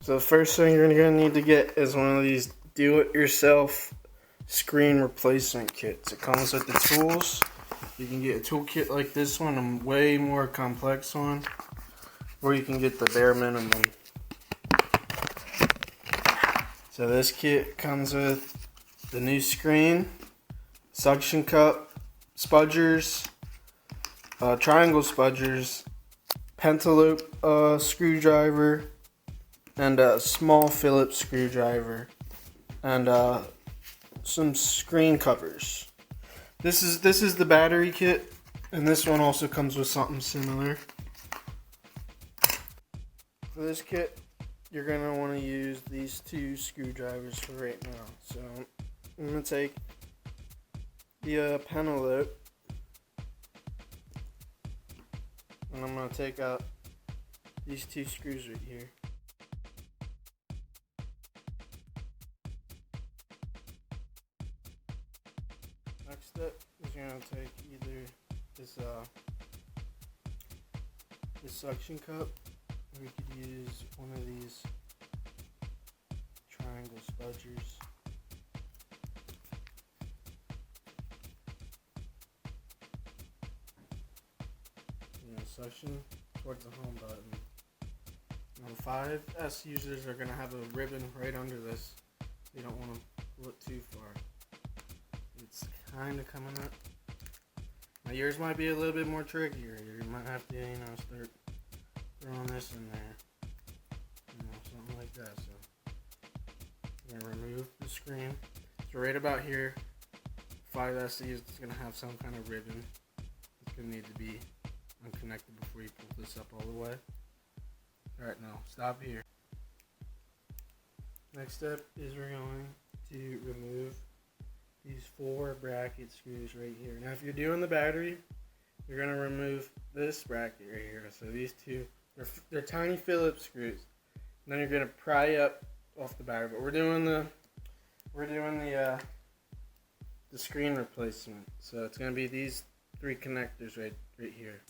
So the first thing you're going to need to get is one of these do-it-yourself screen replacement kits. It comes with the tools. You can get a tool kit like this one, a way more complex one, or you can get the bare minimum. So this kit comes with the new screen, suction cup, spudgers, triangle spudgers, pentaloop screwdriver, and a small Phillips screwdriver, and some screen covers. This is the battery kit, and this one also comes with something similar. For this kit, you're gonna want to use these two screwdrivers for right now. So I'm gonna take the pentaloop, and I'm gonna take out these two screws right here. Next step is you're gonna take either this suction cup, or you could use one of these triangle spudgers. You're gonna suction towards the home button. Now the 5S users are gonna have a ribbon right under this. You don't want to pull it too far. It's kind of coming up. Now yours might be a little bit more trickier. You might have to, start throwing this in there. Something like that. So I'm gonna remove the screen. So right about here, 5S is gonna have some kind of ribbon. It's gonna need to be unconnected before you pull this up all the way. Alright, now stop here. Next step is we're going to remove these 4 bracket screws right here. Now if you're doing the battery, you're going to remove this bracket right here. So these two, they're tiny Phillips screws. And then you're going to pry up off the battery. But we're doing the screen replacement. So it's going to be these 3 connectors right here.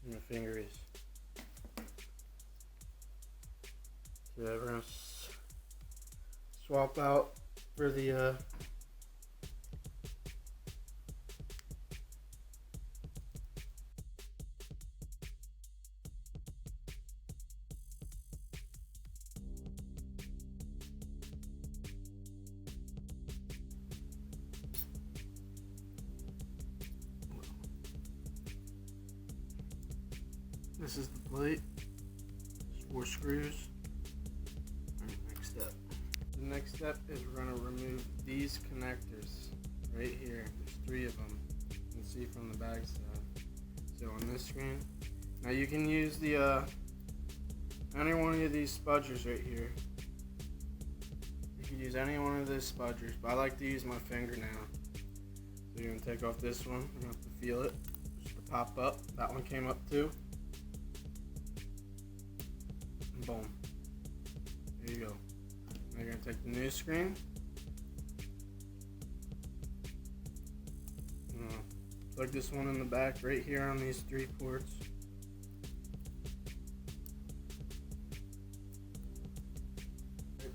Where my finger is. So we're going to swap out for the this is the plate. 4 screws. Alright, next step. The next step is we're going to remove these connectors right here. There's 3 of them. You can see from the back side. So on this screen. Now you can use the any one of these spudgers right here. You can use any one of these spudgers, but I like to use my finger now. So you're going to take off this one. You're going to have to feel it. Just to pop up. That one came up too. Boom. There you go. Now you're going to take the new screen. Plug this one in the back right here on these 3 ports. The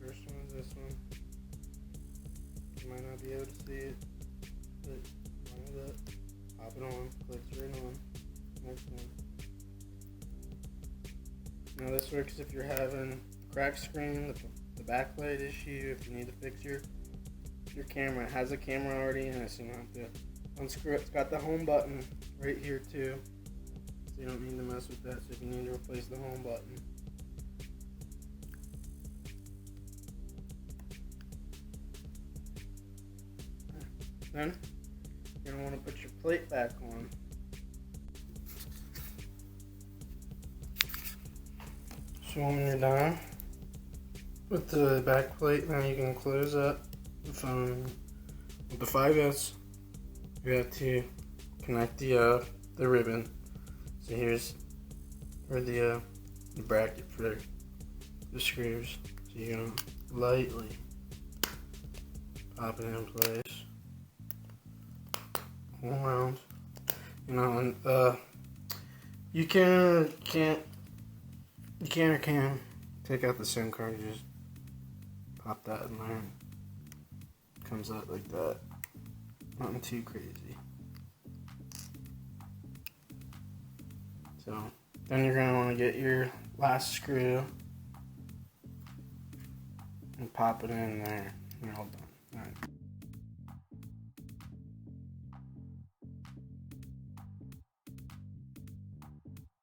first one is this one. You might not be able to see it, but line it up. Pop it on. Clicks right on. Next one. Now this works if you're having cracked screen, the backlight issue, if you need to fix your camera. It has a camera already in it, so you don't have to unscrew it. It's got the home button right here too, so you don't need to mess with that. So if you need to replace the home button. Then you're going to want to put your plate back on. So when you're done with the back plate, now you can close up the phone. With the 5S, you have to connect the ribbon. So here's where the bracket for the screws. So you're gonna lightly pop it in place all around. And you can or can take out the SIM card, you just pop that in there. Comes out like that. Nothing too crazy. So then you're gonna want to get your last screw and pop it in there. You're all done. All right.